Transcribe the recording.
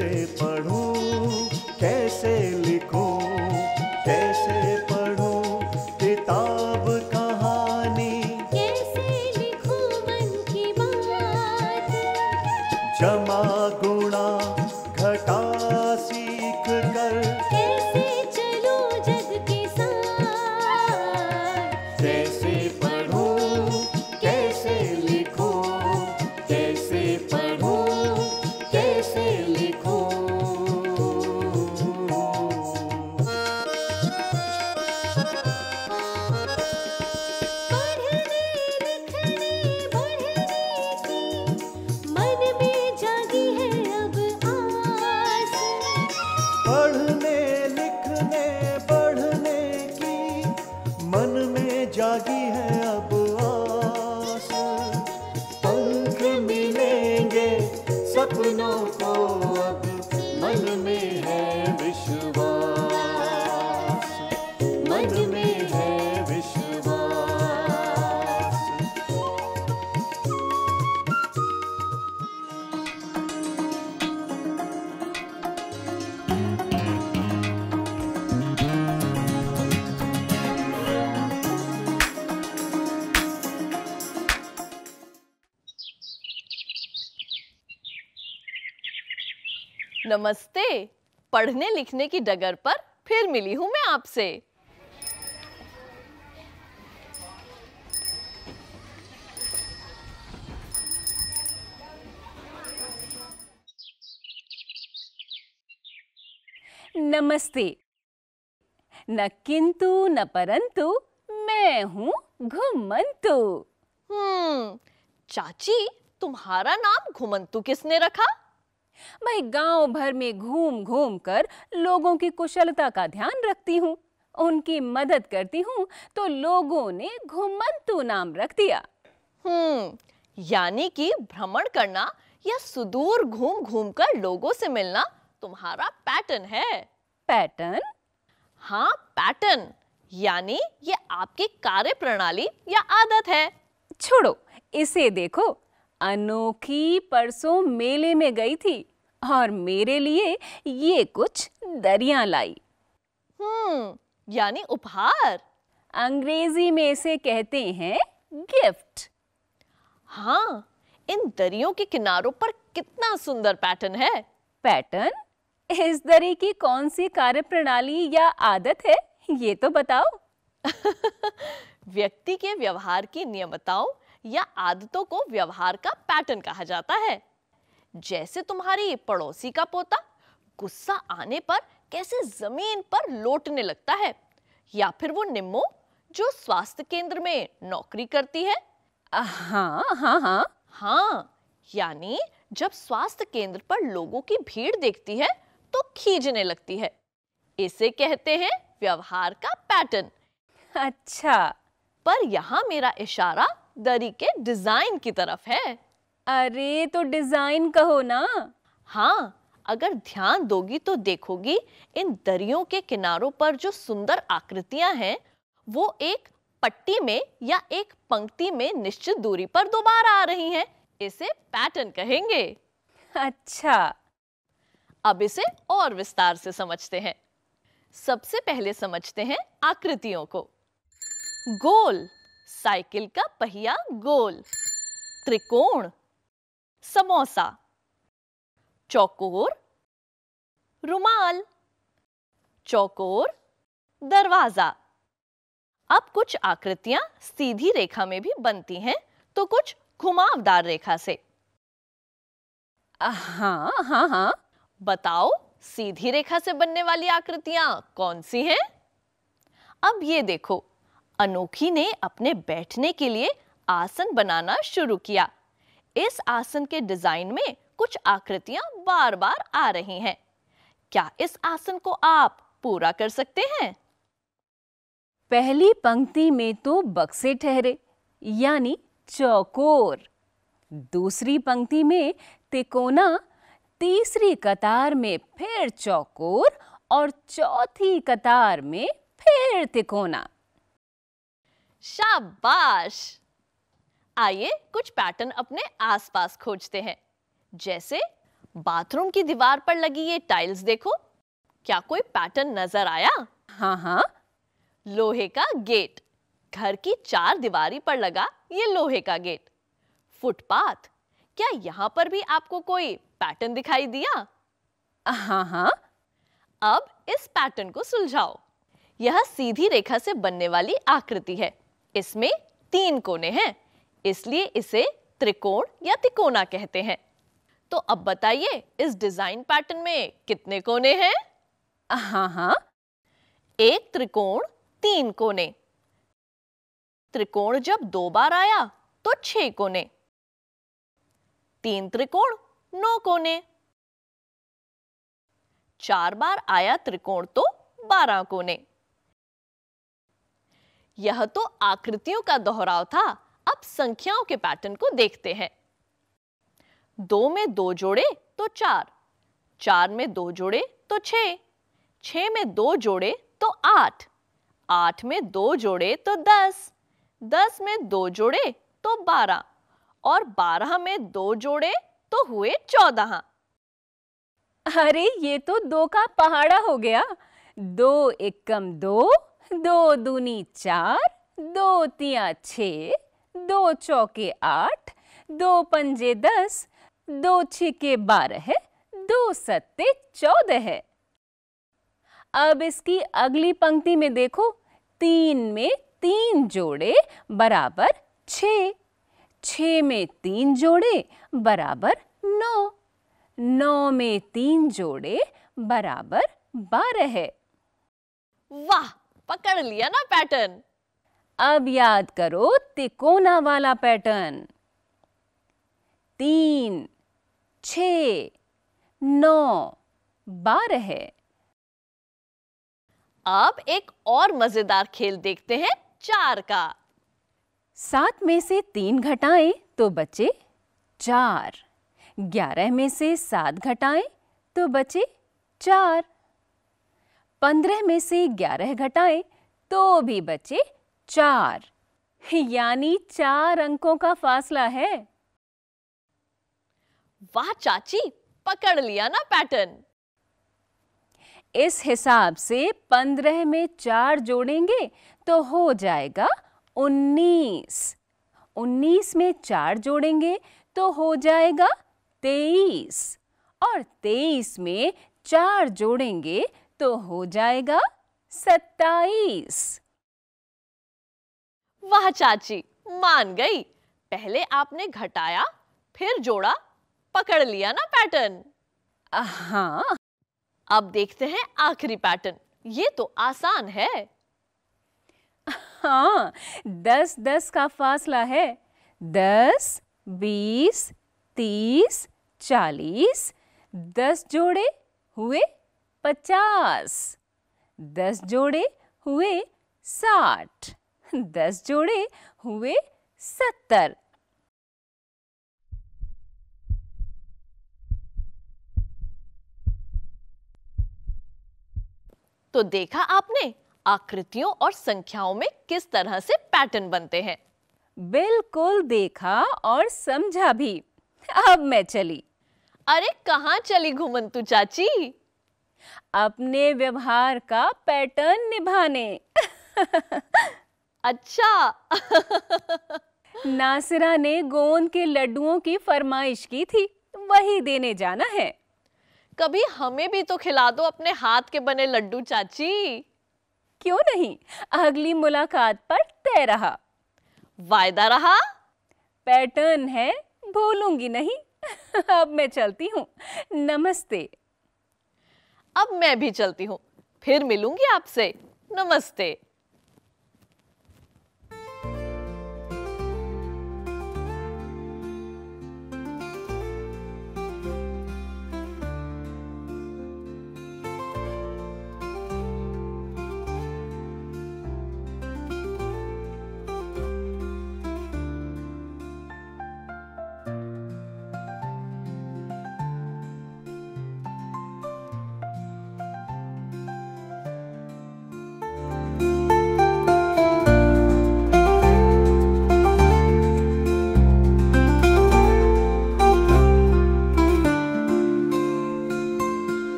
कैसे पढ़ूं, कैसे लिखूं, कैसे पढ़ूं किताब कहानी, कैसे लिखूं मन की बात, जमा गुणा घटा सीख कर, कैसे चलूं जग के साथ, कैसे पढ़ूं, कैसे लिखूं, कैसे पढ़ूं, कैसे लिखूं। पढ़ने लिखने बढ़ने की मन में जागी है अब आस, पढ़ने लिखने बढ़ने की मन में जागी है अब आस। पंख मिलेंगे सपनों को अब मन में है विश्वास, मन में है विश्वास। नमस्ते। पढ़ने लिखने की डगर पर फिर मिली हूं मैं आपसे। नमस्ते। न किंतु न परंतु मैं हूँ घुमंतु। चाची, तुम्हारा नाम घुमंतु किसने रखा? मैं गांव भर में घूम घूम कर लोगों की कुशलता का ध्यान रखती हूँ, उनकी मदद करती हूँ, तो लोगों ने घुमंतु नाम रख दिया। यानी कि भ्रमण करना या सुदूर घूम घूम कर लोगों से मिलना तुम्हारा पैटर्न है। पैटर्न? हाँ, पैटर्न यानी ये आपकी कार्य प्रणाली या आदत है। छोड़ो, इसे देखो। अनोखी परसों मेले में गई थी और मेरे लिए ये कुछ दरियां लाई। यानी उपहार। अंग्रेजी में इसे कहते हैं गिफ्ट। हाँ, इन दरियों के किनारों पर कितना सुंदर पैटर्न है। पैटर्न? इस दरी की कौन सी कार्यप्रणाली या आदत है, ये तो बताओ। व्यक्ति के व्यवहार की नियमताओं या आदतों को व्यवहार का पैटर्न कहा जाता है। जैसे तुम्हारी पड़ोसी का पोता गुस्सा आने पर कैसे जमीन पर लोटने लगता है, या फिर वो निम्मो जो स्वास्थ्य केंद्र में नौकरी करती है। हाँ हाँ हाँ। हाँ, यानी जब स्वास्थ्य केंद्र पर लोगों की भीड़ देखती है तो खींचने लगती है। इसे कहते हैं व्यवहार का पैटर्न। अच्छा। पर यहाँ मेरा इशारा दरी के डिजाइन की तरफ है। अरे तो डिजाइन कहो ना। हाँ, अगर ध्यान दोगी तो देखोगी इन दरियों के किनारों पर जो सुंदर आकृतियां हैं वो एक पट्टी में या एक पंक्ति में निश्चित दूरी पर दोबारा आ रही हैं। इसे पैटर्न कहेंगे। अच्छा। अब इसे और विस्तार से समझते हैं। सबसे पहले समझते हैं आकृतियों को। गोल, साइकिल का पहिया गोल। त्रिकोण, समोसा। चौकोर, रुमाल। चौकोर, दरवाजा। अब कुछ आकृतियां सीधी रेखा में भी बनती हैं तो कुछ घुमावदार रेखा से। हाँ हाँ हाँ। बताओ, सीधी रेखा से बनने वाली आकृतियां कौन सी हैं? अब ये देखो, अनोखी ने अपने बैठने के लिए आसन बनाना शुरू किया। इस आसन के डिजाइन में कुछ आकृतियां बार बार आ रही हैं। क्या इस आसन को आप पूरा कर सकते हैं? पहली पंक्ति में तो बक्से ठहरे, यानी चौकोर। दूसरी पंक्ति में तिकोना, तीसरी कतार में फिर चौकोर और चौथी कतार में फिर तिकोना। शाबाश! आइए कुछ पैटर्न अपने आसपास खोजते हैं। जैसे बाथरूम की दीवार पर लगी ये टाइल्स देखो, क्या कोई पैटर्न नजर आया? हाँ हाँ। लोहे का गेट, घर की चार दीवारी पर लगा ये लोहे का गेट। फुटपाथ, क्या यहाँ पर भी आपको कोई पैटर्न दिखाई दिया? हाँ हाँ। अब इस पैटर्न को सुलझाओ। यह सीधी रेखा से बनने वाली आकृति है। इसमें 3 कोने हैं, इसलिए इसे त्रिकोण या तिकोना कहते हैं। तो अब बताइए, इस डिजाइन पैटर्न में कितने कोने हैं? हाँ हाँ। एक त्रिकोण 3 कोने। त्रिकोण जब 2 बार आया तो 6 कोने। 3 त्रिकोण 9 कोने। 4 बार आया त्रिकोण तो 12 कोने। यह तो आकृतियों का दोहराव था। अब संख्याओं के पैटर्न को देखते हैं। 2 में 2 जोड़े तो 4, 4 में 2 जोड़े तो 6, 6 में 2 जोड़े तो 8, 8 में 2 जोड़े तो 10, 10 में 2 जोड़े तो 12 और 12 में 2 जोड़े तो हुए 14। अरे ये तो 2 का पहाड़ा हो गया। 2 एकम 2, 2 दूनी 4, 2 तिया 6, 2 चौके 8, 2 पंजे 10, 2 छिके 12, 2 सत्ते 14 है। अब इसकी अगली पंक्ति में देखो, 3 में 3 जोड़े बराबर 6, 6 में 3 जोड़े बराबर 9, 9 में 3 जोड़े बराबर 12 है। वाह, पकड़ लिया ना पैटर्न। अब याद करो तिकोना वाला पैटर्न। 3, 6, 9, 12 है। अब एक और मजेदार खेल देखते हैं, 4 का। 7 में से 3 घटाएं तो बचे 4, 11 में से 7 घटाएं तो बचे 4, 15 में से 11 घटाएं तो भी बचे 4, यानी 4 अंकों का फासला है। वाह चाची, पकड़ लिया ना पैटर्न। इस हिसाब से 15 में 4 जोड़ेंगे तो हो जाएगा 19, 19 में 4 जोड़ेंगे तो हो जाएगा 23 और 23 में 4 जोड़ेंगे तो हो जाएगा 27। वाह चाची, मान गई। पहले आपने घटाया, फिर जोड़ा, पकड़ लिया ना पैटर्न। हाँ। अब देखते हैं आखिरी पैटर्न। ये तो आसान है। हाँ, 10-10 का फासला है। 10, 20, 30, 40, 10 जोड़े हुए 50, 10 जोड़े हुए 60, 10 जोड़े हुए 70। तो देखा आपने, आकृतियों और संख्याओं में किस तरह से पैटर्न बनते हैं। बिल्कुल देखा और समझा भी। अब मैं चली। अरे कहाँ चली घुमंतु चाची? अपने व्यवहार का पैटर्न निभाने। अच्छा। नासिरा ने गोंद के लड्डुओं की फरमाइश की थी, वही देने जाना है। कभी हमें भी तो खिला दो अपने हाथ के बने लड्डू चाची। क्यों नहीं, अगली मुलाकात पर तय रहा। वायदा रहा। पैटर्न है, भूलूंगी नहीं। अब मैं चलती हूँ, नमस्ते। अब मैं भी चलती हूँ, फिर मिलूंगी आपसे। नमस्ते।